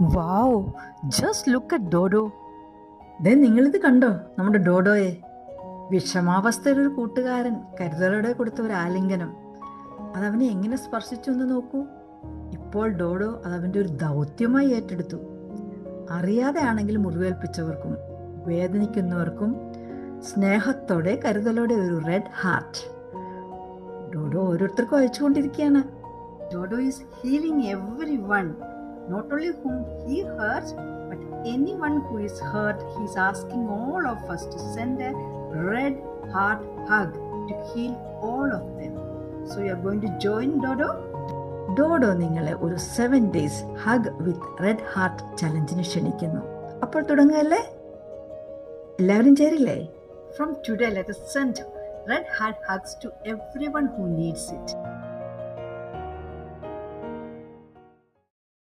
Wow, just look at Dodo. ദേ നിങ്ങളിത് കണ്ടോ നമ്മുടെ ഡോഡോയെ? വിഷമാവസ്ഥയിലൊരു കൂട്ടുകാരൻ കരുതലോടെ കൊടുത്ത ഒരു ആലിംഗനം അതവനെ എങ്ങനെ സ്പർശിച്ചു എന്ന് നോക്കൂ. ഇപ്പോൾ ഡോഡോ അതവൻ്റെ ഒരു ദൗത്യമായി ഏറ്റെടുത്തു. അറിയാതെ ആണെങ്കിൽ മുറിവേൽപ്പിച്ചവർക്കും വേദനിക്കുന്നവർക്കും സ്നേഹത്തോടെ കരുതലോടെ ഒരു റെഡ് ഹാർട്ട് ഡോഡോ ഓരോരുത്തർക്കും അയച്ചുകൊണ്ടിരിക്കുകയാണ്. Dodo is healing everyone, not only whom he hurts, but anyone who is hurt. He is asking all of us to send a red heart hug to heal all of them. So you are going to join Dodo? Dodo നിങ്ങളെ ഒരു 7 days hug with red heart ചലഞ്ചിന് ക്ഷണിക്കുന്നു. അപ്പോൾ തുടങ്ങുകയല്ലേ? എല്ലാവരും ചേരില്ലേ? From today, let us send red heart hugs to everyone who needs it.